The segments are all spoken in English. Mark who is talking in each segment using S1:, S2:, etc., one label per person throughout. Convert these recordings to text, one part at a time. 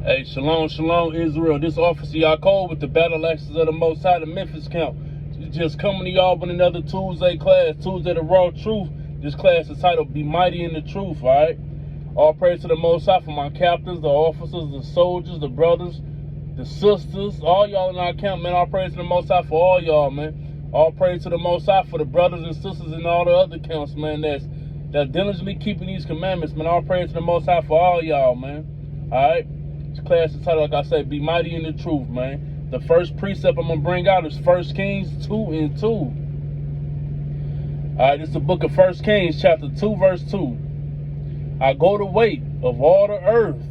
S1: Hey, shalom, shalom, Israel. This Officer Yakov with the Battle Axes of the Most High, the Memphis camp. Just coming to y'all with another Tuesday class, Tuesday the Raw Truth. This class is titled Be Mighty in the Truth, alright? All praise to the Most High for my captains, the officers, the soldiers, the brothers, the sisters, all y'all in our camp, man. All praise to the Most High for all y'all, man. All praise to the Most High for the brothers and sisters in all the other camps, man, that's diligently keeping these commandments, man. All praise to the Most High for all y'all, man. Alright? This class is titled, like I said, Be Mighty in the Truth, man. The first precept I'm going to bring out is 1 Kings 2:2. Alright, this is the book of 1 Kings, chapter 2, verse 2. I go the weight of all the earth.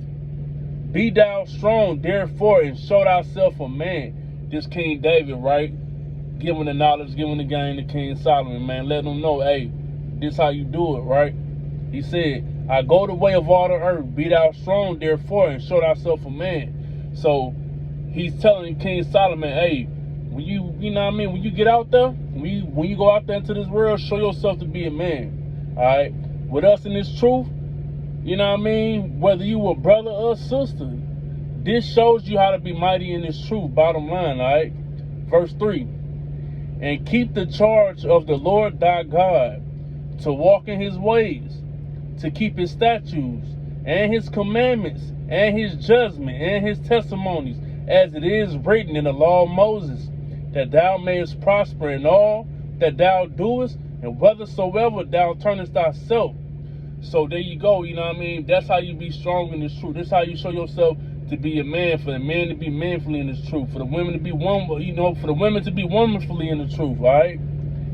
S1: Be thou strong, therefore, and show thyself a man. This King David, right? Giving the knowledge, giving the game to King Solomon, man. Let them know, hey, this how you do it, right? He said, I go the way of all the earth. Be thou strong, therefore, and show thyself a man. So he's telling King Solomon, hey, when you know what I mean, when you get out there, when you go out there into this world, show yourself to be a man. All right? With us in this truth, you know what I mean, whether you a brother or sister, this shows you how to be mighty in this truth, bottom line, all right? Verse 3, and keep the charge of the Lord thy God, to walk in his ways, to keep his statutes and his commandments and his judgment and his testimonies, as it is written in the law of Moses, that thou mayest prosper in all that thou doest, and whithersoever thou turnest thyself. So there you go, you know what I mean? That's how you be strong in this truth. This is how you show yourself to be a man, for the men to be manfully in this truth, for the women to be for the women to be womanfully in the truth, all right?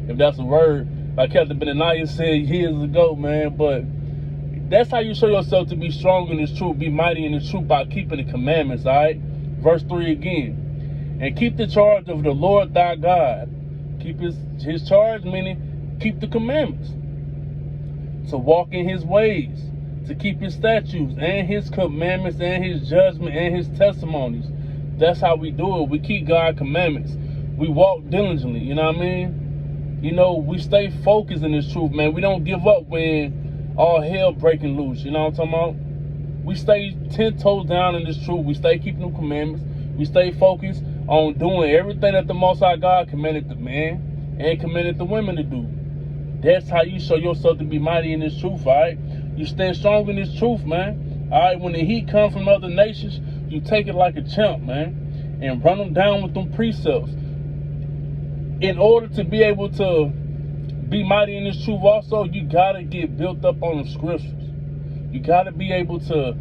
S1: If that's a word, like Captain Benaniah said years ago, man. But that's how you show yourself to be strong in this truth, be mighty in this truth, by keeping the commandments, all right? Verse 3 again. And keep the charge of the Lord thy God. Keep his charge, meaning keep the commandments. To walk in his ways, to keep his statutes and his commandments and his judgment and his testimonies. That's how we do it. We keep God's commandments. We walk diligently, you know what I mean? You know, we stay focused in this truth, man. We don't give up when all hell breaking loose, you know what I'm talking about? We stay 10 toes down in this truth. We stay keeping the commandments. We stay focused on doing everything that the Most High God commanded the man and commanded the women to do. That's how you show yourself to be mighty in this truth, all right? You stand strong in this truth, man. All right, when the heat comes from other nations, you take it like a champ, man, and run them down with them precepts. In order to be able to be mighty in this truth also, you got to get built up on the scriptures. You got to be able to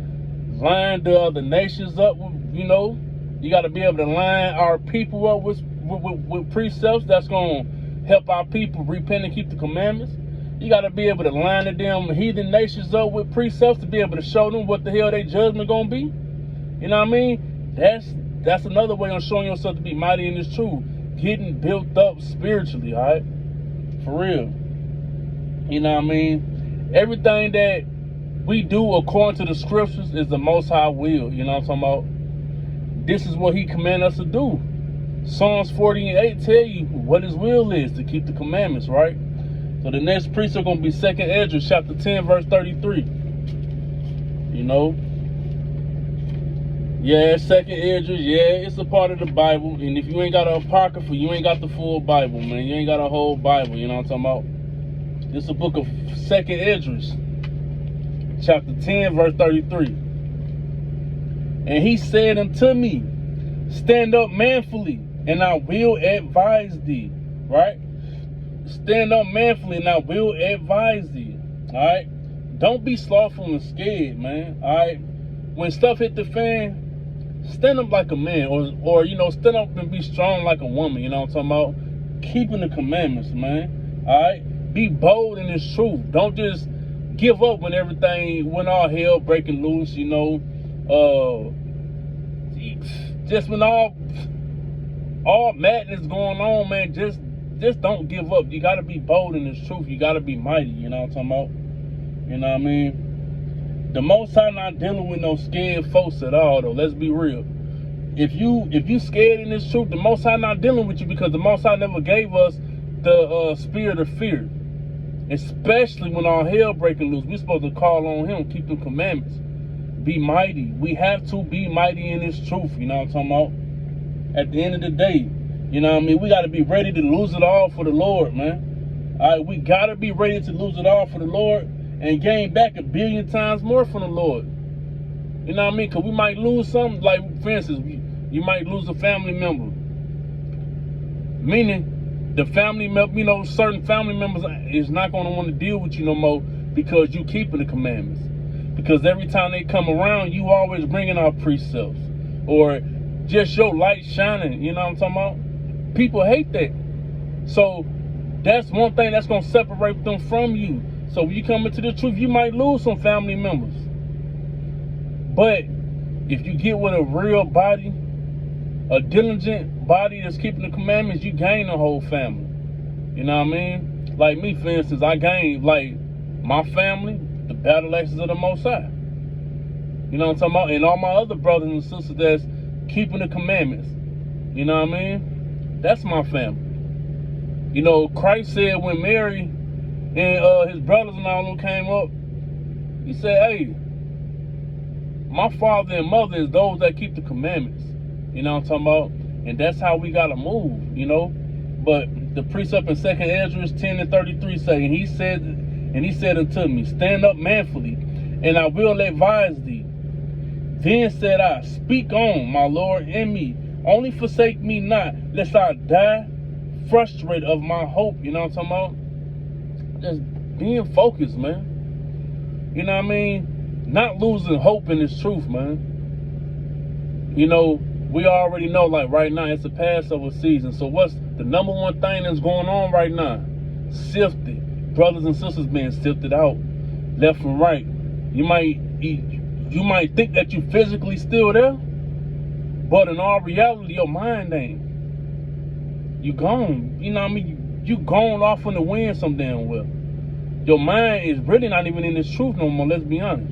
S1: line the other nations up, you know. You got to be able to line our people up with precepts that's going to help our people repent and keep the commandments. You got to be able to line the damn heathen nations up with precepts to be able to show them what the hell their judgment going to be. You know what I mean? That's another way of showing yourself to be mighty in this truth. Getting built up spiritually, all right? For real. You know what I mean? Everything that we do according to the scriptures is the Most High will. You know what I'm talking about? This is what he commanded us to do. Psalms 40:8 tell you what his will is, to keep the commandments, right? So the next precept going to be 2nd Ezra, chapter 10, verse 33. You know? Yeah, 2nd Ezra, yeah, it's a part of the Bible. And if you ain't got an apocrypha, you ain't got the full Bible, man. You ain't got a whole Bible, you know what I'm talking about? This is a book of 2nd Ezra, chapter 10, verse 33. And he said unto me, stand up manfully, and I will advise thee, right? Stand up manfully, and I will advise thee, all right? Don't be slothful and scared, man, all right? When stuff hit the fan, stand up like a man, or you know, stand up and be strong like a woman, you know what I'm talking about? Keeping the commandments, man, all right? Be bold in this truth. Don't just give up when all hell breaking loose, you know, just when all madness going on, man, just don't give up. You got to be bold in this truth. You got to be mighty, you know what I'm talking about? You know what I mean? The Most High not dealing with no scared folks at all, though. Let's be real. If you scared in this truth, the Most High not dealing with you, because the Most High never gave us the spirit of fear. Especially when all hell breaking loose, we're supposed to call on him, keep the commandments. be mighty. We have to be mighty in this truth. You know what I'm talking about? At the end of the day, you know what I mean? We got to be ready to lose it all for the Lord, man. All right, we got to be ready to lose it all for the Lord and gain back 1 billion times more from the Lord. You know what I mean? Because we might lose something. Like, for instance, you might lose a family member. Meaning, the family member, you know, certain family members is not going to want to deal with you no more because you keeping the commandments. Because every time they come around, you always bringing out precepts. Or just your light shining, you know what I'm talking about? People hate that. So, that's one thing that's going to separate them from you. So, when you come into the truth, you might lose some family members. But, if you get with a real body, a diligent body that's keeping the commandments, you gain the whole family. You know what I mean? Like me, for instance, I gained, like, my family, the battle axes of the Most High. You know what I'm talking about? And all my other brothers and sisters that's keeping the commandments. You know what I mean? That's my family. You know, Christ said when Mary and his brothers and all them came up, he said, hey, my father and mother is those that keep the commandments. You know what I'm talking about? And that's how we got to move, you know? But the precept in 2nd Ezra 10:33 say, and he said unto me, stand up manfully, and I will advise thee. Then said I, speak on, my Lord, in me. Only forsake me not, lest I die frustrated of my hope. You know what I'm talking about? Just being focused, man. You know what I mean? Not losing hope in this truth, man. You know, we already know, like right now, it's a Passover season. So what's the number one thing that's going on right now? Sifted. Brothers and sisters being sifted out, left and right. You might think that you physically still there, but in all reality, your mind ain't. You gone. You know what I mean? You gone off in the wind some damn well. Your mind is really not even in this truth no more, let's be honest.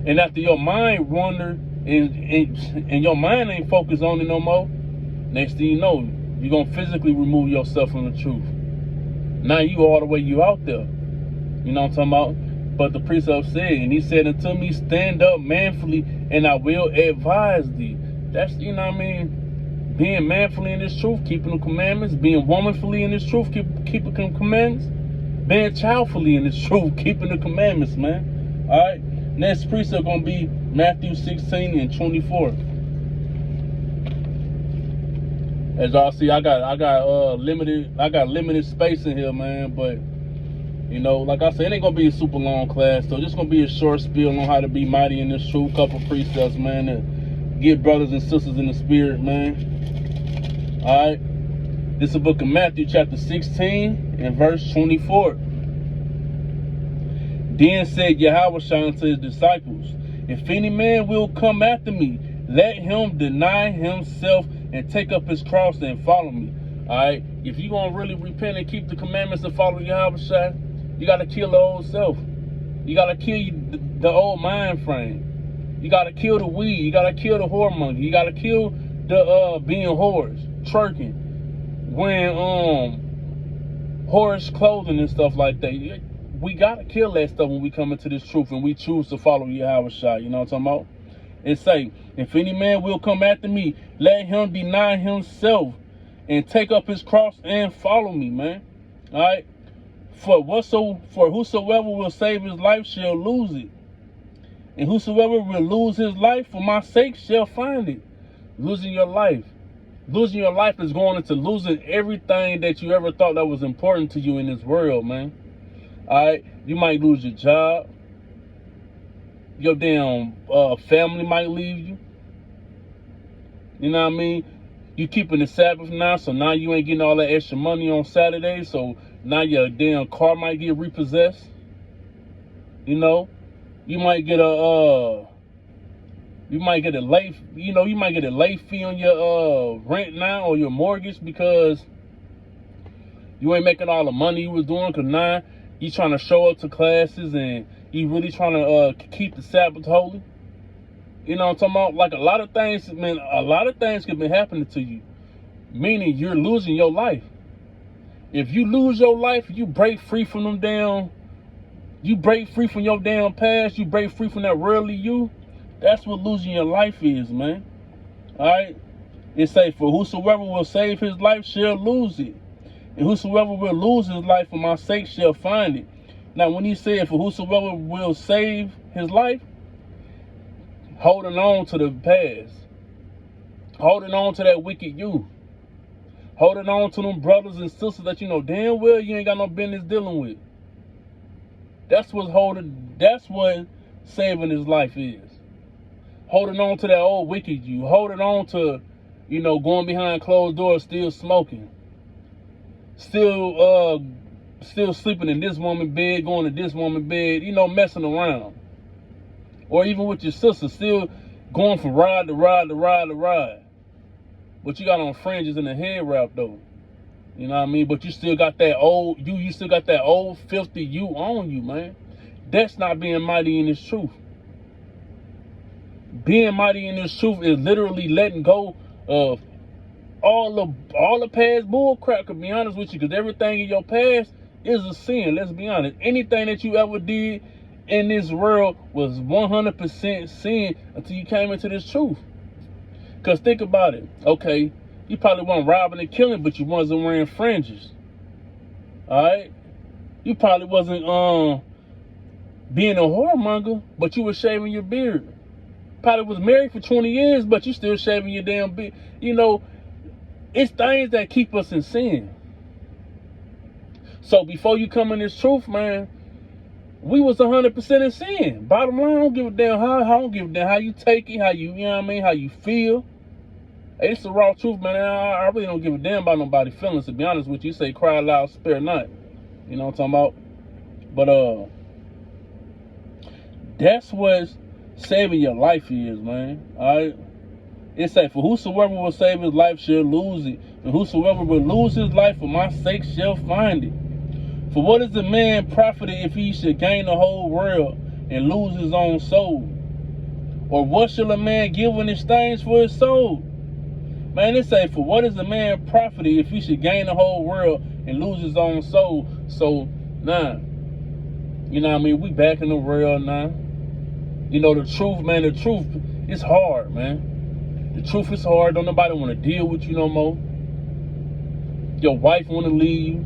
S1: And after your mind wander and your mind ain't focused on it no more, next thing you know, you're going to physically remove yourself from the truth. Now you out there. You know what I'm talking about? But the precept said, and he said unto me, stand up manfully, and I will advise thee. That's, you know what I mean? Being manfully in this truth, keeping the commandments. Being womanfully in this truth, keeping the commandments. Being childfully in this truth, keeping the commandments, man. Alright? Next precept gonna be Matthew 16:24. As y'all see, I got limited space in here, man. But you know, like I said, it ain't gonna be a super long class, so just gonna be a short spiel on how to be mighty in this truth. Couple precepts, man, to get brothers and sisters in the spirit, man. All right, this is the book of Matthew, chapter 16 and verse 24. Then said Yahweh unto his disciples, if any man will come after me, let him deny himself and take up his cross and follow me. Alright? If you're going to really repent and keep the commandments and follow Yahweh, you got to kill the old self. You got to kill the old mind frame. You got to kill the weed. You got to kill the whoremonger. You got to kill the being whores, twerking, wearing whorish clothing and stuff like that. We got to kill that stuff when we come into this truth and we choose to follow Yahweh. You know what I'm talking about? It say, if any man will come after me, let him deny himself and take up his cross and follow me, man. All right? For whosoever will save his life shall lose it. And whosoever will lose his life for my sake shall find it. Losing your life. Losing your life is going into losing everything that you ever thought that was important to you in this world, man. All right? You might lose your job. Your damn family might leave you. You know what I mean? You keeping the Sabbath now, so now you ain't getting all that extra money on Saturday, so now your damn car might get repossessed. You know? You might get a late fee on your rent now or your mortgage because you ain't making all the money you was doing, because now you trying to show up to classes and you really trying to keep the Sabbath holy. You know what I'm talking about? Like a lot of things could be happening to you. Meaning you're losing your life. If you lose your life, you break free from them damn You break free from your damn past. You break free from that worldly you. That's what losing your life is, man. All right? It say, for whosoever will save his life shall lose it. And whosoever will lose his life for my sake shall find it. Now, when he said, for whosoever will save his life, holding on to the past. Holding on to that wicked you. Holding on to them brothers and sisters that you know damn well you ain't got no business dealing with. That's what saving his life is. Holding on to that old wicked you. Holding on to, going behind closed doors, still smoking. Still sleeping in this woman's bed, going to this woman's bed, messing around. Or even with your sister, still going from ride to ride to ride to ride. But you got on fringes and a head wrap though. You know what I mean? But you still got that old you still got that old filthy you on you, man. That's not being mighty in this truth. Being mighty in this truth is literally letting go of all the past bull crap, to be honest with you, because everything in your past is a sin. Let's be honest. Anything that you ever did in this world was 100% sin until you came into this truth. Because think about it. Okay, you probably weren't robbing and killing, but you wasn't wearing fringes. Alright? You probably wasn't being a whoremonger, but you were shaving your beard. Probably was married for 20 years, but you still shaving your damn beard. It's things that keep us in sin. So before you come in this truth, man, we was 100% in sin. Bottom line, I don't give a damn how you take it, how you feel. Hey, it's the raw truth, man. I really don't give a damn about nobody's feelings, to be honest with you. You say cry loud, spare not. You know what I'm talking about? But that's what saving your life is, man. Alright? It say, for whosoever will save his life shall lose it, and whosoever will lose his life for my sake shall find it. For what is a man profited if he should gain the whole world and lose his own soul? Or what shall a man give in exchange for his soul? Man, it say, for what is a man profited if he should gain the whole world and lose his own soul? So, we back in the world now. The truth, man, the truth is hard, man. The truth is hard. Don't nobody want to deal with you no more. Your wife want to leave.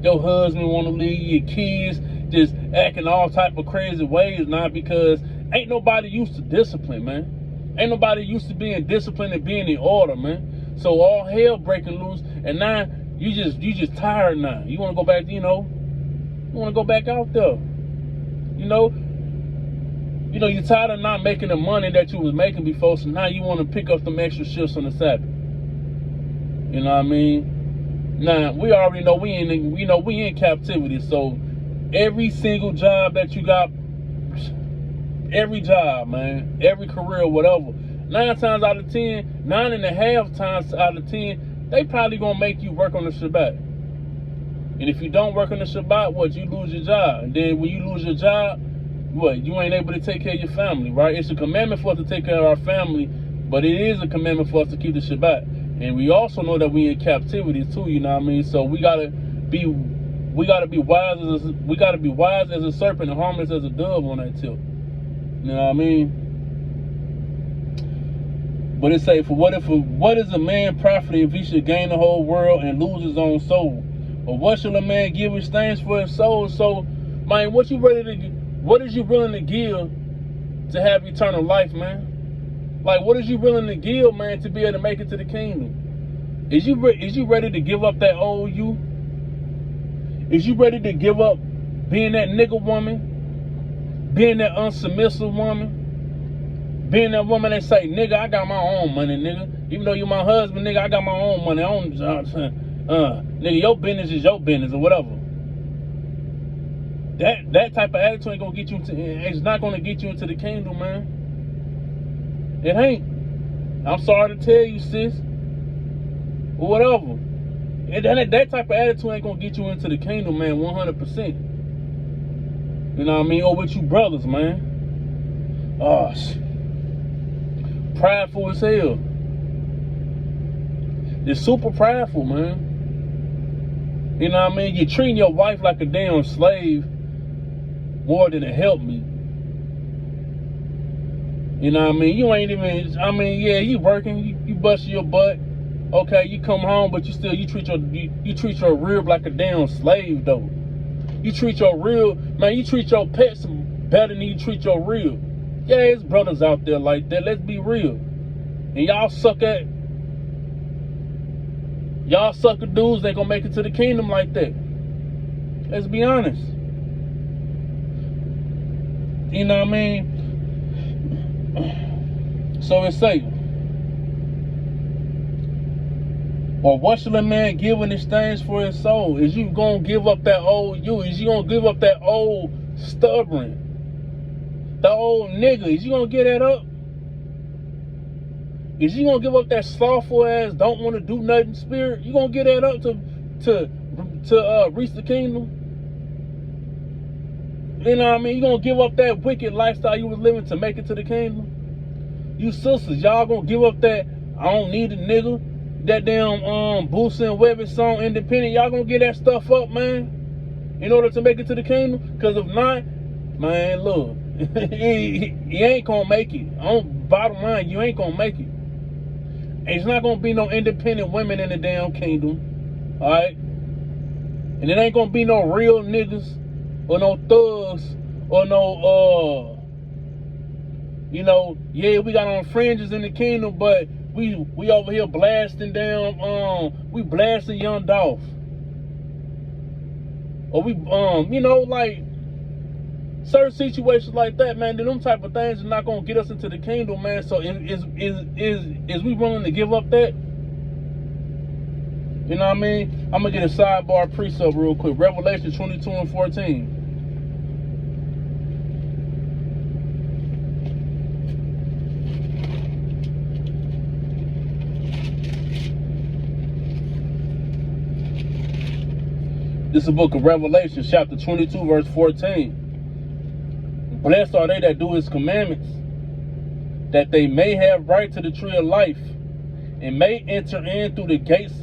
S1: Your husband want to leave. Your kids just acting all type of crazy ways now because ain't nobody used to discipline, man. Ain't nobody used to being disciplined and being in order, man. So all hell breaking loose, and now you just tired now. You want to go back, you want to go back out there. You're tired of not making the money that you was making before, so now you want to pick up some extra shifts on the Sabbath. You know what I mean? Now we already know we in captivity, so every single job that you got, every job, man, every career, whatever, 9 times out of 10, 9.5 times out of 10, they probably gonna make you work on the Shabbat. And if you don't work on the Shabbat, you lose your job. And then when you lose your job, you ain't able to take care of your family, right? It's a commandment for us to take care of our family, but it is a commandment for us to keep the Shabbat. And we also know that we in captivity too, you know what I mean? So we gotta be wise as a serpent and harmless as a dove on that tip. You know what I mean? But it say, for what is a man profited if he should gain the whole world and lose his own soul? Or what shall a man give his things for his soul? So, man, what is you willing to give to have eternal life, man? Like, what is you willing to give, man, to be able to make it to the kingdom? Is you ready to give up that old you? Is you ready to give up being that nigga woman? Being that unsubmissive woman? Being that woman that say, nigga, I got my own money, nigga. Even though you my husband, nigga, I got my own money. Nigga, your business is your business or whatever. That type of attitude ain't gonna get you it's not gonna get you into the kingdom, man. It ain't. I'm sorry to tell you, sis. Or whatever. That type of attitude ain't gonna get you into the kingdom, man, 100%. You know what I mean? Or with you brothers, man. Prideful as hell. They're super prideful, man. You know what I mean? You're treating your wife like a damn slave. more than to help me. You know what I mean? You ain't even, I mean, yeah, you working, you busting your butt. Okay, you come home, but you treat your rib like a damn slave though. You treat your rib, man, you treat your pets better than you treat your rib. Yeah, there's brothers out there like that, let's be real. And y'all sucker dudes ain't gonna make it to the kingdom like that. Let's be honest. You know what I mean? So it say, or what shall a man give in exchange for his soul? Is you gonna give up that old you? Is you gonna give up that old stubborn, the old nigga? Is you gonna give that up? Is you gonna give up that slothful ass, don't want to do nothing spirit? You gonna give that up to reach the kingdom? You know what I mean? You gonna give up that wicked lifestyle you was living to make it to the kingdom? You sisters, y'all gonna give up that I don't need a nigga, that damn Boosie and Webbie song Independent? Y'all gonna get that stuff up, man, in order to make it to the kingdom? Because if not, man, look, you ain't gonna make it. Bottom line, you ain't gonna make it. It's not gonna be no independent women in the damn kingdom, all right? And it ain't gonna be no real niggas or no thugs or no you know, yeah, we got on fringes in the kingdom, but we over here blasting down, we blasting Young Dolph. Or we you know, like certain situations like that, man, then them type of things are not gonna get us into the kingdom, man. So is we willing to give up that? You know what I mean? I'm gonna get a sidebar precept real quick. Revelation 22:14. This is the book of Revelation, chapter 22, verse 14. Blessed are they that do his commandments, that they may have right to the tree of life, and may enter in through the gates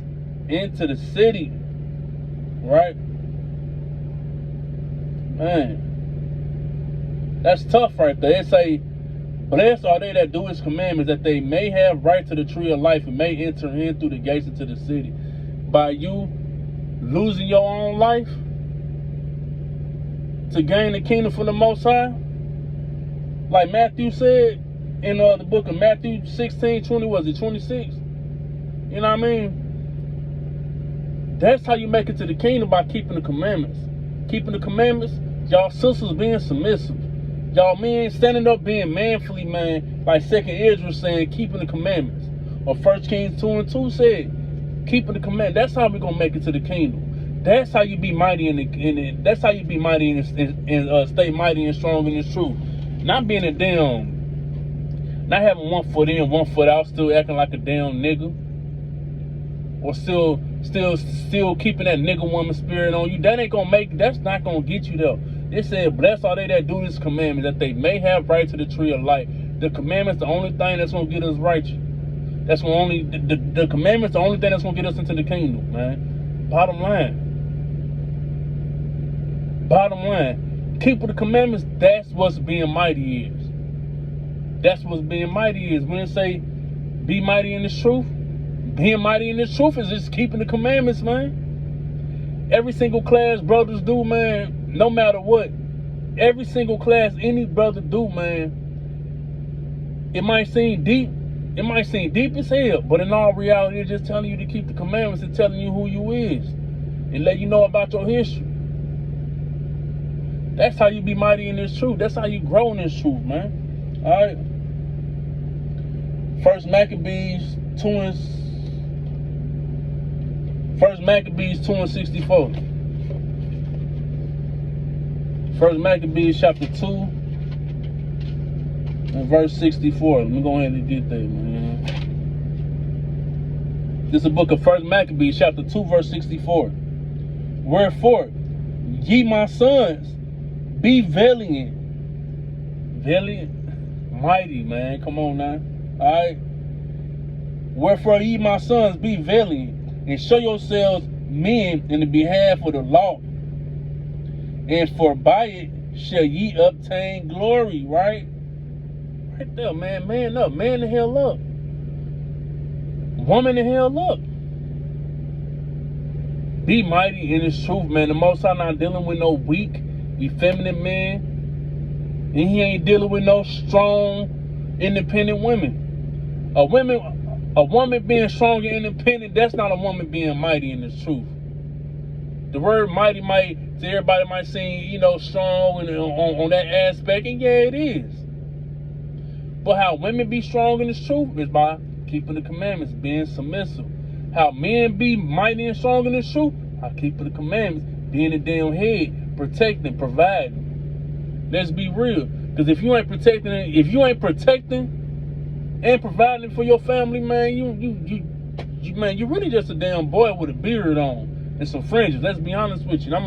S1: into the city. Right? Man, that's tough right there. It say, blessed are they that do his commandments, that they may have right to the tree of life, and may enter in through the gates into the city. By you losing your own life to gain the kingdom from the Most High, like Matthew said in the book of Matthew 16:20, was it 26? You know what I mean? That's how you make it to the kingdom, by keeping the commandments. Keeping the commandments, y'all sisters being submissive. Y'all men standing up being manfully, man, like 2nd Ezra saying, keeping the commandments. Or 1 Kings 2:2 said, keeping the command. That's how we gonna make it to the kingdom. That's how you be mighty that's how you be mighty and stay mighty and strong in this truth. Not being a damn, not having one foot in, one foot out, still acting like a damn nigga, or still keeping that nigga woman spirit on you. That ain't gonna make. That's not gonna get you there. It said, blessed are they that do this commandment, that they may have right to the tree of life. The commandment's the only thing that's gonna get us righteous. That's when only the commandments, the only thing that's gonna get us into the kingdom, man. Bottom line, keeping the commandments. That's what's being mighty is. That's what's being mighty is. When it say, be mighty in this truth, being mighty in this truth is just keeping the commandments, man. Every single class brothers do, man. No matter what, every single class any brother do, man. It might seem deep. It might seem deep as hell, but in all reality, it's just telling you to keep the commandments and telling you who you is and let you know about your history. That's how you be mighty in this truth. That's how you grow in this truth, man. All right. First Maccabees 2:64. First Maccabees chapter 2 and verse 64. Let me go ahead and get there, man. This is the book of First Maccabees chapter 2 verse 64. Wherefore, ye my sons, be valiant. Mighty, man. Come on now. Alright. Wherefore, ye my sons, be valiant, and show yourselves men in the behalf of the law, and for by it shall ye obtain glory, right? Right there, man. Man up. Man the hell up. Woman the hell up. Be mighty in his truth, man. The Most High not dealing with no weak, effeminate man. And he ain't dealing with no strong, independent women. A woman being strong and independent, that's not a woman being mighty in his truth. The word mighty to everybody might seem, strong and on that aspect, and yeah, it is. But how women be strong in this truth is by keeping the commandments, being submissive. How men be mighty and strong in this truth, by keeping the commandments, being the damn head, protecting, providing. Let's be real, because if you ain't protecting and providing for your family, man, you really just a damn boy with a beard on and some fringes. Let's be honest with you. I'm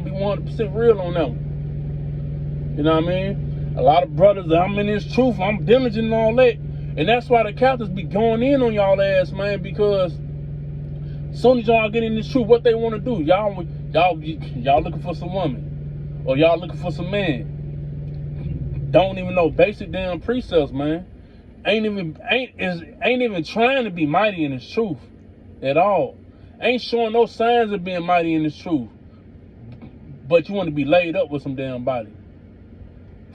S1: be 100% real on that one. You know what I mean? A lot of brothers, I'm in this truth, I'm diligent and all that. And that's why the Catholics be going in on y'all ass, man, because as soon as y'all get in this truth, what they want to do, y'all looking for some woman, or y'all looking for some man. Don't even know basic damn precepts, man. Ain't even trying to be mighty in this truth at all. Ain't showing no signs of being mighty in this truth. But you want to be laid up with some damn body.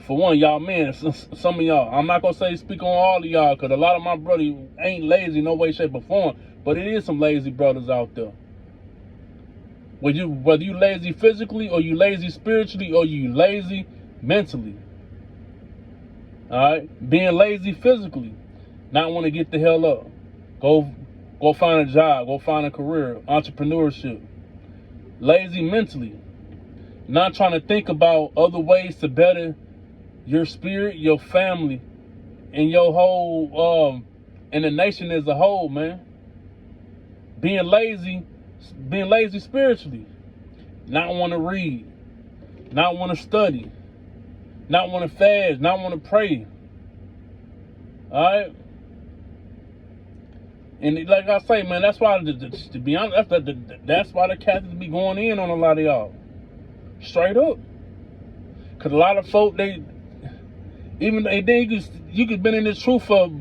S1: For one, y'all men, some of y'all, I'm not going to say speak on all of y'all, because a lot of my brothers ain't lazy no way, shape, or form. But it is some lazy brothers out there. Whether you lazy physically, or you lazy spiritually, or you lazy mentally. Alright? Being lazy physically. Not want to get the hell up. Go find a job. Go find a career. Entrepreneurship. Lazy mentally. Not trying to think about other ways to better your spirit, your family, and your whole, and the nation as a whole, man. Being lazy spiritually. Not want to read. Not want to study. Not want to fast. Not want to pray. Alright? And like I say, man, that's why, to be honest, that's why the Catholics be going in on a lot of y'all. Straight up. Because a lot of folk, you could been in this truth for a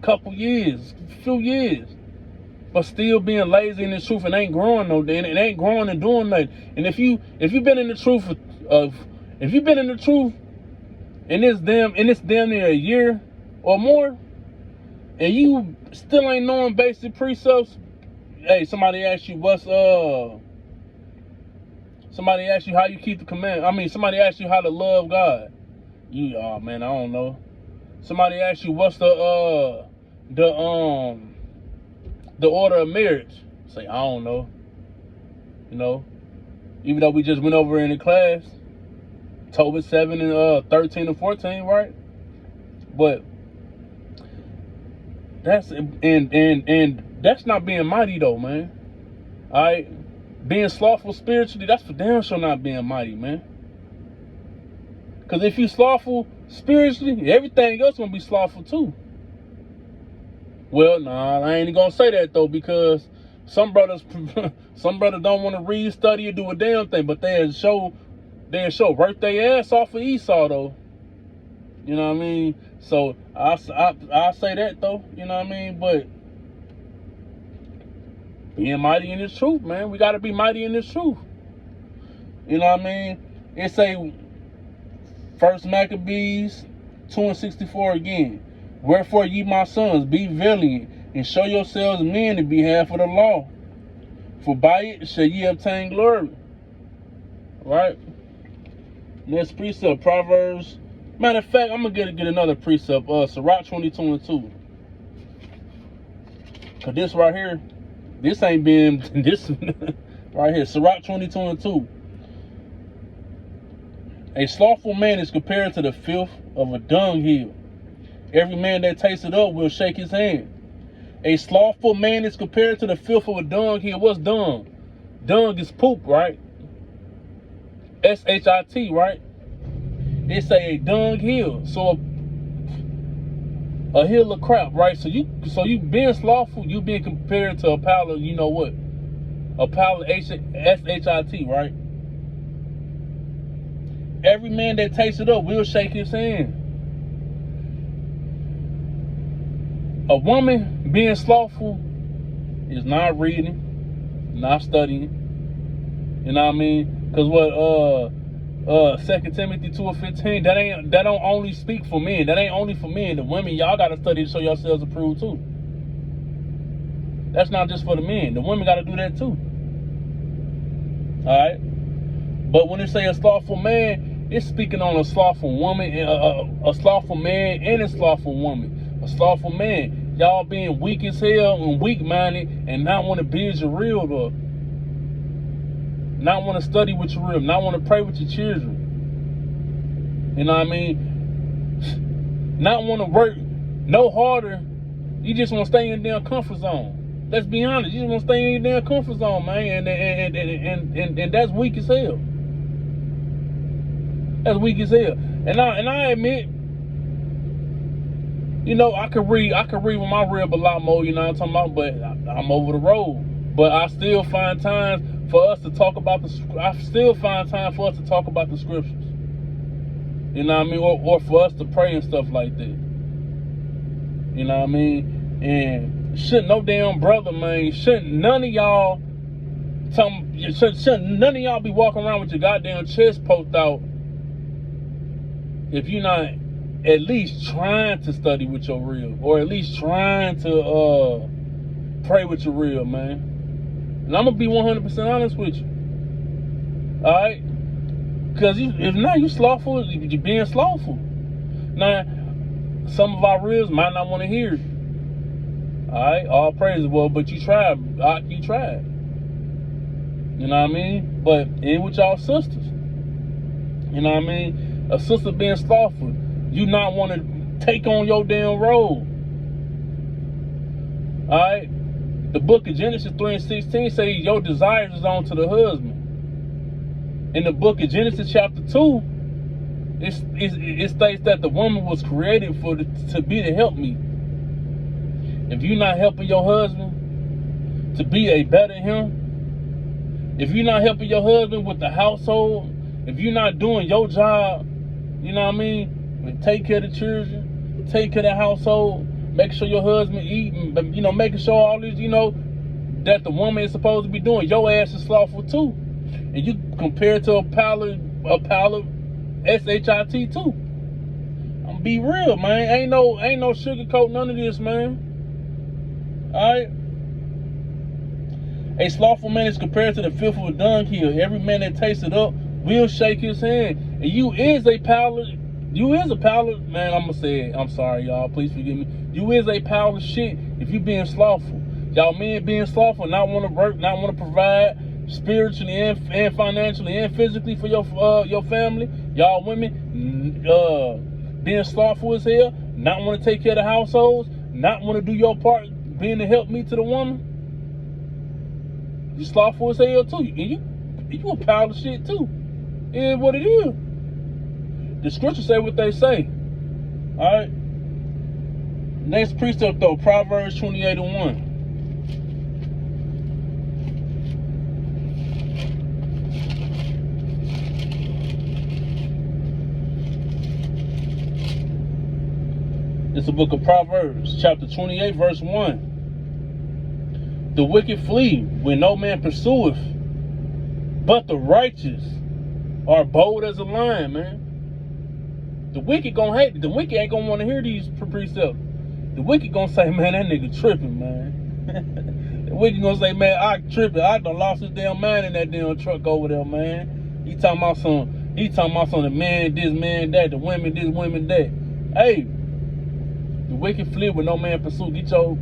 S1: couple years, few years, but still being lazy in this truth and ain't growing no day, and it ain't growing and doing nothing. And if you've been in the truth in this damn near a year or more, and you still ain't knowing basic precepts, hey, somebody asks you somebody asks you how you keep the command. Somebody asks you how to love God. Oh man, I don't know. Somebody asks you what's the order of marriage. Say, I don't know. Even though we just went over in the class, Tobit 7 and 13 and 14, right? But that's not being mighty though, man. Alright? Being slothful spiritually, that's for damn sure not being mighty, man. Because if you slothful spiritually, everything else gonna be slothful too. Well, nah, I ain't gonna say that though, because some brothers don't want to read, study, or do a damn thing, but they'll work their ass off of Esau though. You know what I mean? So I say that though. You know what I mean? But being mighty in this truth, man. We got to be mighty in this truth. You know what I mean? It say, 1 Maccabees 2 and 64 again. Wherefore ye my sons, be valiant, and show yourselves men in behalf of the law. For by it shall ye obtain glory. Right? Next precept, Proverbs. Matter of fact, I'm going to get another precept. Sirach 22 and 2. Because this right here, this ain't been, this right here, Sirach 22 and 2. A slothful man is compared to the filth of a dunghill. Every man that tastes it up will shake his hand. A slothful man is compared to the filth of a dunghill. What's dung? Dung is poop, right? S-H-I-T, right? It's a dunghill. So a hill of crap, right? So you being slothful, you being compared to a pile of, you know what? A pile of S-H-I-T, right? every man that takes it up will shake his hand. A woman being slothful is not reading, not studying. You know what I mean? Because what 2 Timothy 2:15, that don't only speak for men. That ain't only for men. The women, y'all gotta study to show yourselves approved too. That's not just for the men. The women gotta do that too. Alright? But when they say a slothful man, it's speaking on a slothful woman, a slothful man and a slothful woman. A slothful man, y'all being weak as hell and weak-minded and not want to build your real up. Not want to study with your real, not want to pray with your children. You know what I mean? Not want to work no harder. You just want to stay in your damn comfort zone. Let's be honest. You just want to stay in your damn comfort zone, man. And that's weak as hell. That's weak as hell. And I admit, you know, I could read with my rib a lot more, you know what I'm talking about, but I'm over the road. But I still find time for us to talk about the scriptures. You know what I mean? Or for us to pray and stuff like that. You know what I mean? And shouldn't no damn brother, man, shouldn't none of y'all be walking around with your goddamn chest poked out if you're not at least trying to study with your real, or at least trying to pray with your real, man. And I'm gonna be 100% honest with you. All right, because if not, you slothful. You're being slothful. Now, some of our reals might not want to hear it. All right, all praises, well, but you tried. You tried. You know what I mean? But in with y'all sisters. You know what I mean? A sister being slothful. You not want to take on your damn role. Alright? The book of Genesis 3:16 says your desires is on to the husband. In the book of Genesis chapter 2, it states that the woman was created to be the helpmeet. If you're not helping your husband to be a better him, if you're not helping your husband with the household, if you're not doing your job, you know what I mean? Take care of the children, take care of the household, make sure your husband eating, you know, making sure all this, you know, that the woman is supposed to be doing. Your ass is slothful too. And you compare it to a pile of SHIT too. I'm be real, man. Ain't no sugarcoat none of this, man. Alright? A slothful man is compared to the filth of a dunghill. Every man that tastes it up will shake his hand. And you is a pile of, man, I'm gonna say it. I'm sorry, y'all. Please forgive me. You is a pile of shit if you being slothful. Y'all men being slothful, not want to work, not want to provide spiritually and financially and physically for your family. Y'all women being slothful as hell, not want to take care of the households, not want to do your part, being the help me to the woman. You slothful as hell too. And you a pile of shit too. It is what it is. The scriptures say what they say. Alright. Next precept though, Proverbs 28:1. It's the book of Proverbs, chapter 28, verse 1. The wicked flee when no man pursueth, but the righteous are bold as a lion, man. The wicked gonna hate it. The wicked ain't gonna want to hear these precepts. The wicked gonna say, man, that nigga tripping, man. The wicked gonna say, man, I tripping. I done lost his damn mind in that damn truck over there, man. He talking about some, the man this, man that, the women this, women that. Hey, the wicked flee when no man pursue. Get your...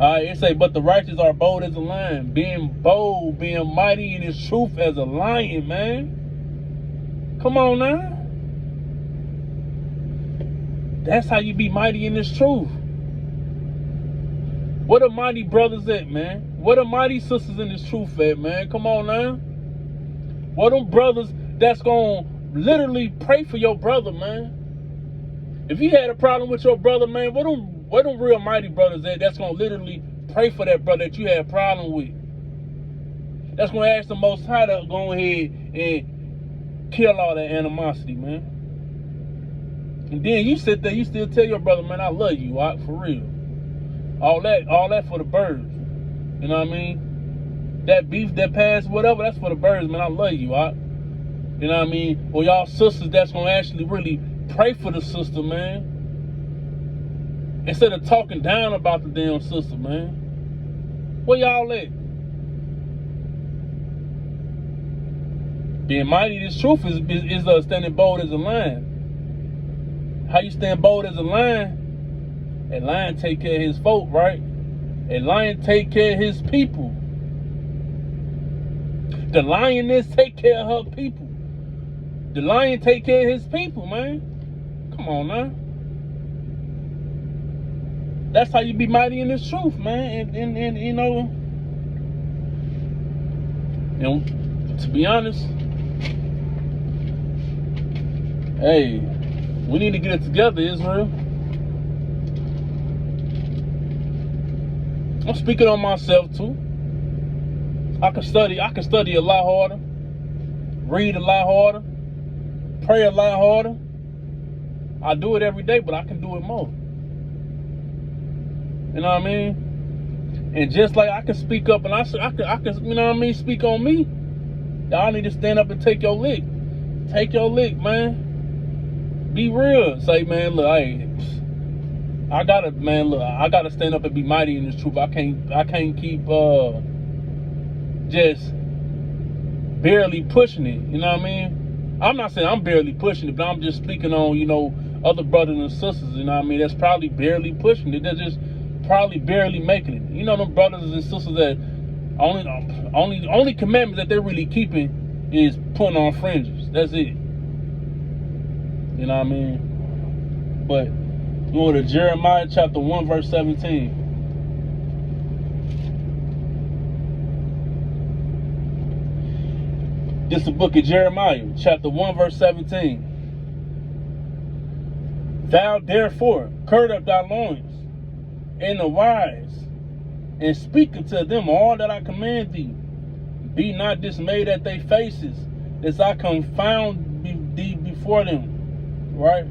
S1: it say, but the righteous are bold as a lion. Being bold, being mighty in his truth as a lion, man. Come on now. That's how you be mighty in this truth. What are mighty brothers at, man? What are mighty sisters in this truth at, man? Come on now. What them brothers that's gonna literally pray for your brother, man? If you had a problem with your brother, man, what them real mighty brothers at that's gonna literally pray for that brother that you had a problem with? That's gonna ask the Most High to go ahead and Kill all that animosity, man. And then you sit there, you still tell your brother, man, I love you, for real. All that for the birds. You know what I mean? That beef, that past, whatever, that's for the birds, man. I love you, You know what I mean? Or y'all sisters that's gonna actually really pray for the sister, man. Instead of talking down about the damn sister, man. Where y'all at? Being mighty, this truth is standing bold as a lion. How you stand bold as a lion? A lion take care of his folk, right? A lion take care of his people. The lioness take care of her people. The lion take care of his people, man. Come on now. That's how you be mighty in this truth, man. And you know, to be honest, hey, we need to get it together, Israel. I'm speaking on myself too. I can study a lot harder, read a lot harder, pray a lot harder. I do it every day, but I can do it more. You know what I mean? And just like I can speak up and I can, you know what I mean, speak on me. Y'all need to stand up and take your lick. Take your lick, man. Be real. Say, man, look, I gotta stand up and be mighty in this truth. I can't keep just barely pushing it. You know what I mean? I'm not saying I'm barely pushing it, but I'm just speaking on, you know, other brothers and sisters, you know what I mean, that's probably barely pushing it. They're just probably barely making it. You know, them brothers and sisters that only commandments that they're really keeping is putting on fringes. That's it. You know what I mean? But go to Jeremiah chapter 1 verse 17. This is the book of Jeremiah chapter 1 verse 17. Thou therefore gird up thy loins and arise and speak unto them all that I command thee. Be not dismayed at their faces, as I confound thee before them. Right?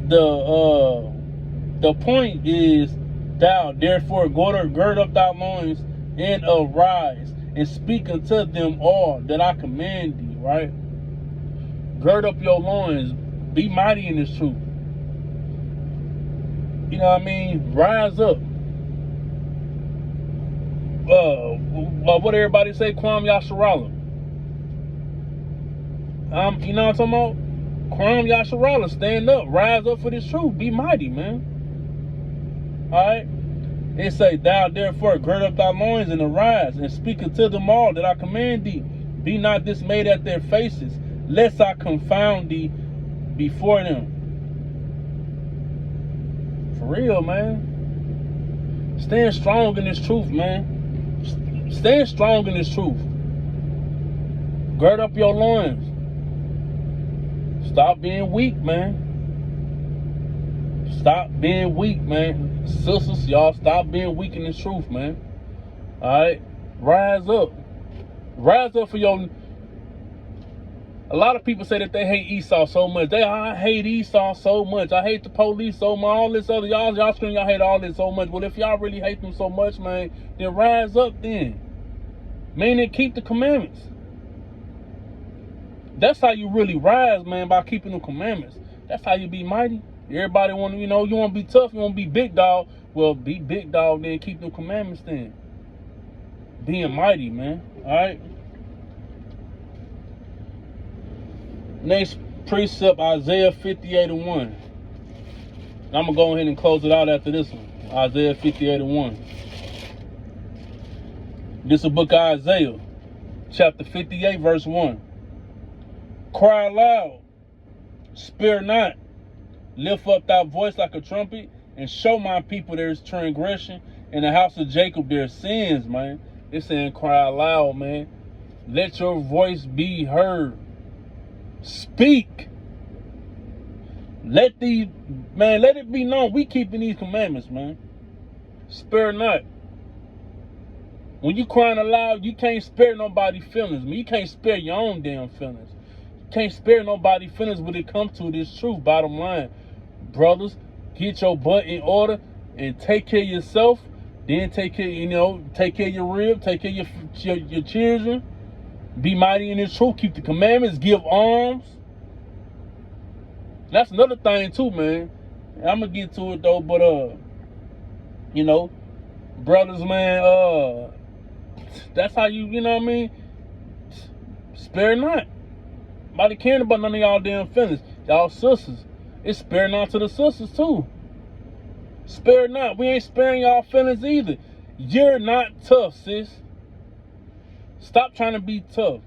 S1: The point is, thou therefore gird up thy loins and arise and speak unto them all that I command thee. Right? Gird up your loins. Be mighty in this truth. You know what I mean? Rise up. What everybody say? Kwam Yasharala. You know what I'm talking about? Kwam Yasharala. Stand up. Rise up for this truth. Be mighty, man. Alright? It say, thou therefore gird up thy loins and arise and speak unto them all that I command thee. Be not dismayed at their faces, lest I confound thee before them. For real, man. Stand strong in this truth, man. Stand strong in this truth. Gird up your loins. Stop being weak, man. Stop being weak, man. Sisters, y'all, stop being weak in this truth, man. Alright? Rise up. Rise up for your... A lot of people say that they hate Esau so much. I hate Esau so much. I hate the police so much. All this other, y'all scream, y'all hate all this so much. Well, if y'all really hate them so much, man, then rise up then. Meaning keep the commandments. That's how you really rise, man, by keeping the commandments. That's how you be mighty. Everybody want to, you know, you want to be tough, you want to be big dog. Well, be big dog then, keep the commandments then. Being mighty, man. All right? Next precept, Isaiah 58:1. I'm going to go ahead and close it out after this one. Isaiah 58:1. This is the book of Isaiah, chapter 58, verse 1. Cry aloud, spare not, lift up thy voice like a trumpet, and show my people their transgression, and the house of Jacob their sins, man. It's saying cry aloud, man. Let your voice be heard. Speak. Let it be known we keeping these commandments, man. Spare not. When you crying aloud, you can't spare nobody's feelings. You can't spare your own damn feelings. You can't spare nobody's feelings when it comes to this truth. Bottom line, brothers, get your butt in order and take care of yourself. Then take care, take care of your rib, take care of your children. Be mighty in this truth. Keep the commandments. Give alms. That's another thing too, man. I'm gonna get to it though, but brothers, man, that's how you know what I mean? Spare not. Nobody caring about none of y'all damn feelings. Y'all sisters. It's spare not to the sisters too. Spare not. We ain't sparing y'all feelings either. You're not tough, sis. Stop trying to be tough.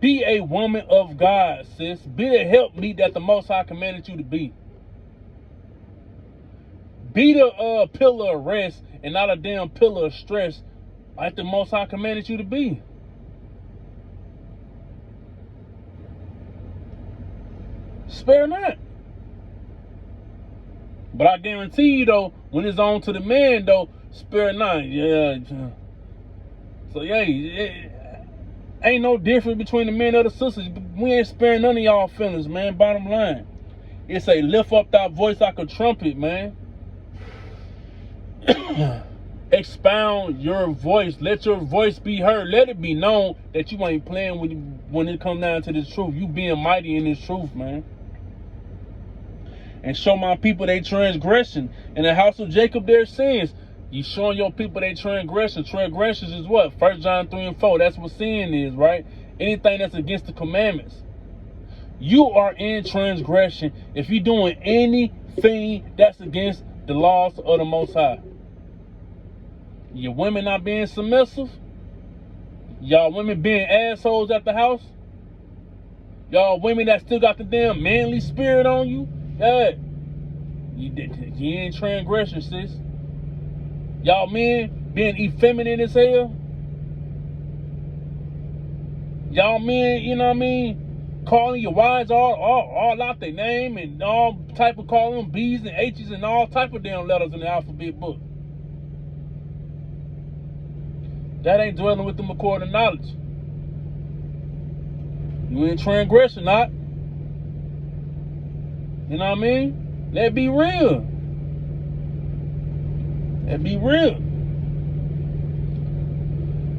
S1: Be a woman of God, sis. Be the helpmeet that the Most High commanded you to be. Be the pillar of rest and not a damn pillar of stress like the Most High commanded you to be. Spare not. But I guarantee you, though, when it's on to the man, though, spare not. Yeah. So, yeah, it ain't no difference between the men and the sisters. We ain't sparing none of y'all feelings, man. Bottom line. It's a lift up that voice like a trumpet, man. Expound your voice. Let your voice be heard. Let it be known that you ain't playing when it comes down to this truth. You being mighty in this truth, man. And show my people their transgression. In the house of Jacob, their sins. You showing your people their transgression. Transgressions is what? 1 John 3 and 4. That's what sin is, right? Anything that's against the commandments. You are in transgression if you're doing anything that's against the laws of the Most High. Your women not being submissive. Y'all women being assholes at the house. Y'all women that still got the damn manly spirit on you. Yeah. You in transgression, sis. Y'all men being effeminate as hell. Y'all men, you know what I mean? Calling your wives all out their name and all type of calling them B's and H's and all type of damn letters in the alphabet book. That ain't dwelling with them according to knowledge. You in transgression, not. You know what I mean? Let it be real. Let it be real.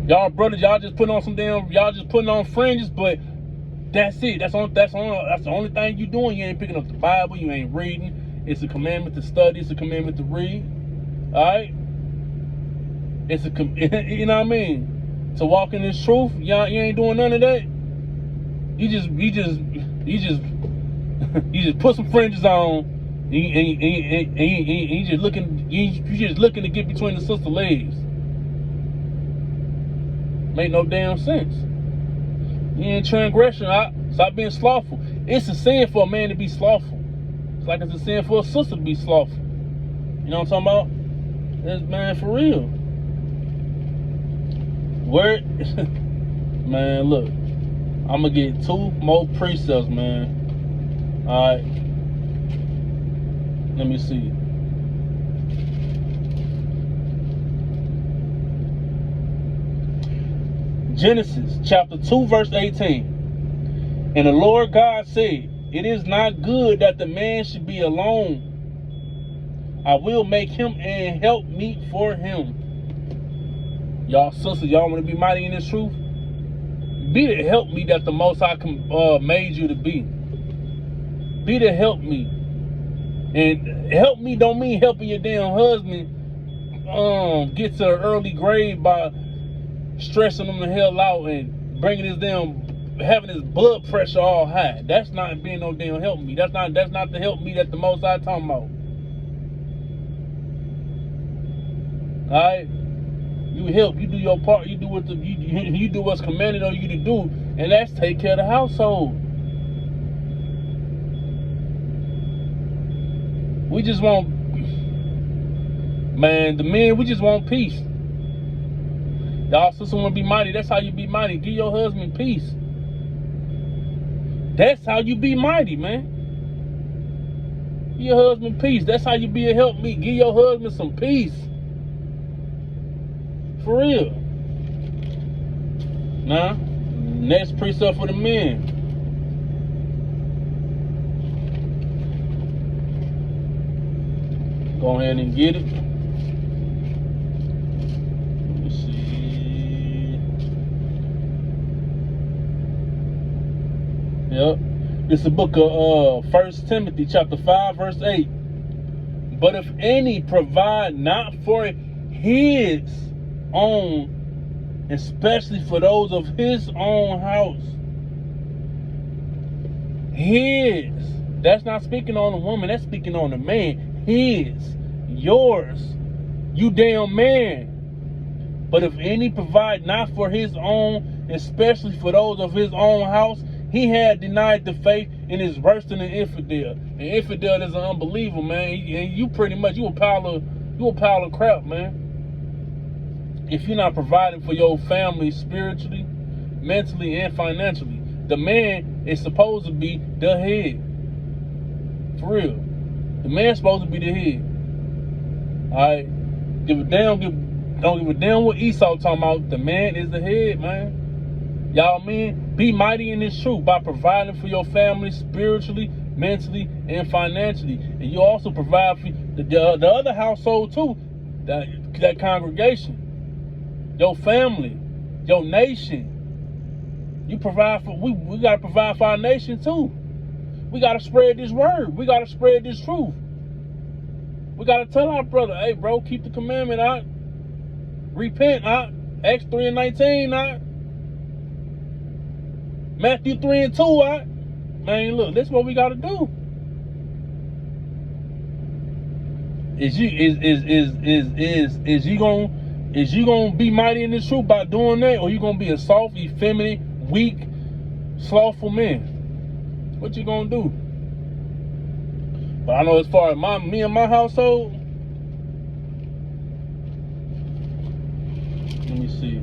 S1: Y'all brothers, y'all just putting on fringes, but that's it. That's the only thing you doing. You ain't picking up the Bible. You ain't reading. It's a commandment to study. It's a commandment to read. All right. You know what I mean? To walk in this truth, you ain't doing none of that. You just put some fringes on. You just looking to get between the sister legs. Make no damn sense. You in transgression. Stop being slothful. It's a sin for a man to be slothful. It's like it's a sin for a sister to be slothful. You know what I'm talking about? That's, man, for real. Where, man, look. I'm gonna get 2 more precepts, man. All right. Let me see. Genesis chapter 2 verse 18. And the Lord God said, it is not good that the man should be alone. I will make him an helpmeet for him. Y'all sisters, y'all want to be mighty in this truth? Be the helpmeet that the Most High made you to be. Be the helpmeet. And help me don't mean helping your damn husband get to an early grave by stressing him the hell out and bringing having his blood pressure all high. That's not being no damn help me. That's not the help me that the Most High talking about. All right, you help, you do your part, you do you do what's commanded on you to do, and that's take care of the household. We just want, man, the men, we just want peace. Y'all sisters want to be mighty. That's how you be mighty. Give your husband peace. That's how you be mighty, man. Give your husband peace. That's how you be a helpmeet. Give your husband some peace. For real. Now, next precept for the men. Go ahead and get it. Let me see. Yep. It's the book of 1 Timothy chapter 5, verse 8. But if any provide not for his own, especially for those of his own house. His. That's not speaking on the woman, that's speaking on the man. His, yours, you damn man. But if any provide not for his own, especially for those of his own house, he had denied the faith and is worse than an infidel. An infidel is an unbeliever, man. And you pretty much you a pile of crap, man. If you're not providing for your family spiritually, mentally, and financially, the man is supposed to be the head. For real. The man's supposed to be the head. Alright? Don't give a damn what Esau talking about. The man is the head, man. Y'all men, be mighty in this truth by providing for your family spiritually, mentally, and financially. And you also provide for the other household too. That congregation. Your family. Your nation. You provide for, we gotta provide for our nation too. We gotta spread this word. We gotta spread this truth. We gotta tell our brother, hey bro, keep the commandment out. Repent out. Acts 3:19 out. Matthew 3:2 out. Man, look, this is what we gotta do. Is you gonna be mighty in this truth by doing that, or you gonna be a soft, effeminate, weak, slothful man? What you gonna do? But I know as far as me and my household, let me see.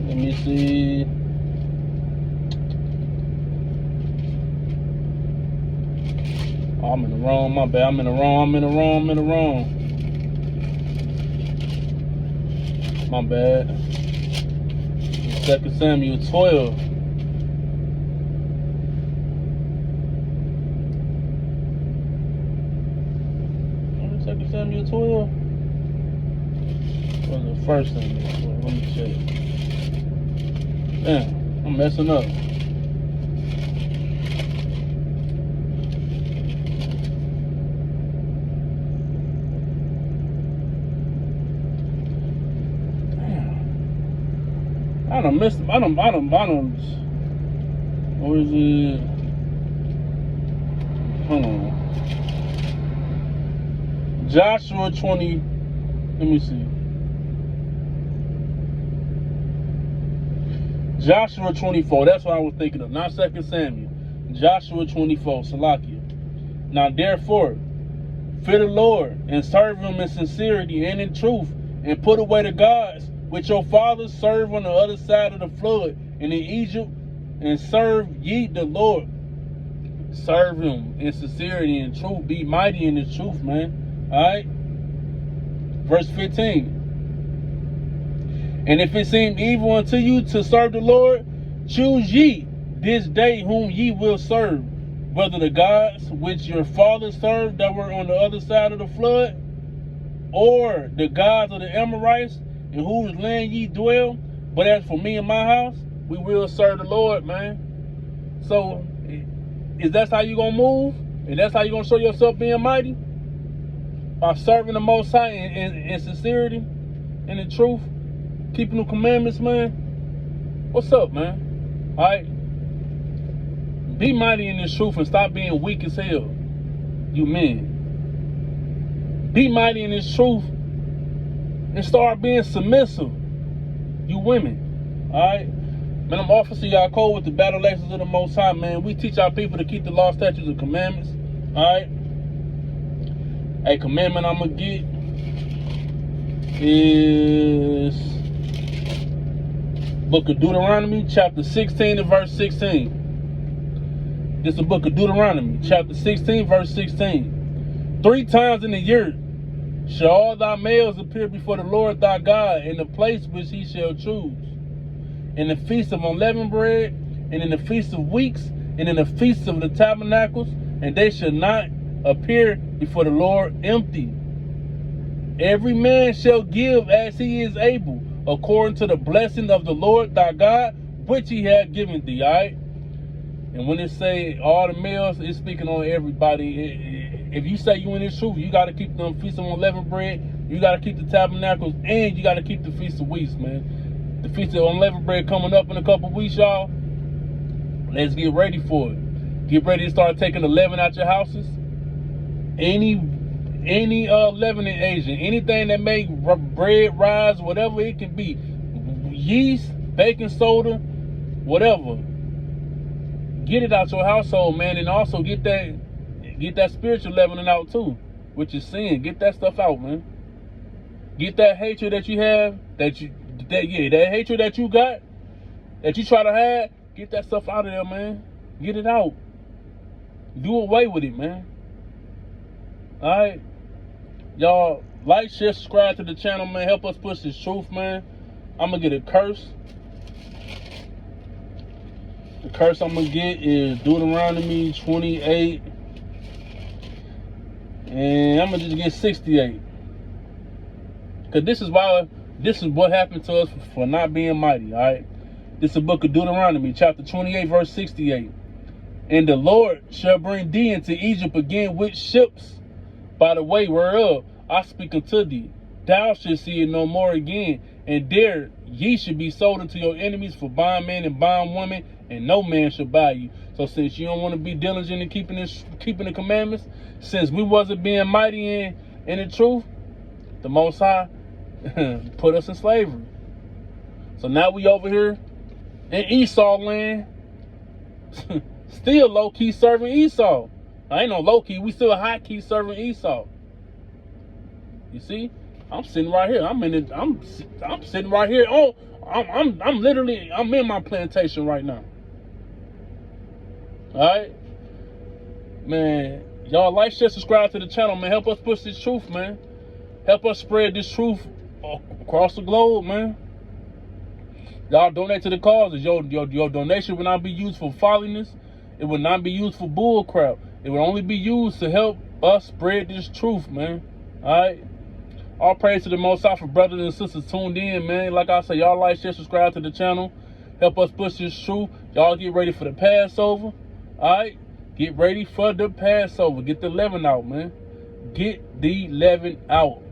S1: Let me see. Oh, I'm in the wrong, my bad. I'm in the wrong. My bad. 2 Samuel 12. 2 Samuel 12? Or was it 1 Samuel 12? Let me check. Damn, I'm messing up. I done missed. What is it? Hold on. Joshua 20. Let me see. Joshua 24. That's what I was thinking of. Not 2 Samuel. Joshua 24. Salakia. Now therefore, fear the Lord and serve him in sincerity and in truth, and put away the gods which your fathers served on the other side of the flood and in Egypt, and serve ye the Lord. Serve him in sincerity and truth. Be mighty in the truth, man. Alright? Verse 15. And if it seem evil unto you to serve the Lord, choose ye this day whom ye will serve, whether the gods which your fathers served that were on the other side of the flood, or the gods of the Amorites, in whose land ye dwell. But as for me and my house, we will serve the Lord, man. So, is that how you gonna move? And that's how you gonna show yourself being mighty? By serving the Most High in sincerity and in truth, keeping the commandments, man. What's up, man? Alright? Be mighty in this truth and stop being weak as hell, you men. Be mighty in this truth and start being submissive, you women. Alright? Man, I'm Officer Yakov with the Battle Axes of the Most High, man. We teach our people to keep the law, statutes, and commandments. Alright? A commandment I'm going to get is book of Deuteronomy, chapter 16 and verse 16. This is the book of Deuteronomy, chapter 16, verse 16. 3 times in a year shall all thy males appear before the Lord thy God in the place which he shall choose. In the feast of unleavened bread, and in the feast of weeks, and in the feast of the tabernacles, and they shall not appear before the Lord empty. Every man shall give as he is able, according to the blessing of the Lord thy God, which he hath given thee. All right? And when it say all the males, it's speaking on everybody. If you say you in this truth, you got to keep the feast of unleavened bread, you got to keep the tabernacles, and you got to keep the feast of weeks, man. The feast of unleavened bread coming up in a couple weeks, y'all. Let's get ready for it. Get ready to start taking the leaven out your houses. Any leavening agent, anything that make bread rise, whatever it can be, yeast, baking soda, whatever. Get it out your household, man, and also get that spiritual leavening out too, which is sin. Get that stuff out, man. Get that hatred that you have, that hatred that you got, that you try to hide. Get that stuff out of there, man. Get it out. Do away with it, man. All right, y'all, like, share, subscribe to the channel, man. Help us push this truth, man. I'm gonna get a curse. The curse I'm gonna get is Deuteronomy 28, and I'm gonna just get 68. Cause this is what happened to us for not being mighty. All right, this is the book of Deuteronomy, chapter 28, verse 68. And the Lord shall bring thee into Egypt again with ships, by the way whereof I speak unto thee. Thou shalt see it no more again, and there ye should be sold unto your enemies for bondmen and bondwomen, and no man shall buy you. So since you don't want to be diligent in keeping the commandments, since we wasn't being mighty in the truth, the Most High put us in slavery. So now we over here in Esau land, still low-key serving Esau. I ain't no low-key, we still high-key serving Esau. You see? I'm sitting right here. I'm sitting right here. I'm literally in my plantation right now. Alright? Man, y'all like, share, subscribe to the channel, man. Help us push this truth, man. Help us spread this truth across the globe, man. Y'all donate to the causes. Your donation will not be used for folliness. It will not be used for bull crap. It will only be used to help us spread this truth, man. Alright? All praise to the Most High for brothers and sisters tuned in, man. Like I say, y'all like, share, subscribe to the channel. Help us push this truth. Y'all get ready for the Passover. Alright? Get ready for the Passover. Get the leaven out, man. Get the leaven out.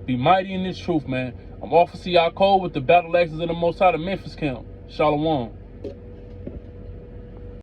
S1: Be mighty in this truth, man. I'm Officer Yakov with the battle axes of the Most High, the Memphis camp. Shalom.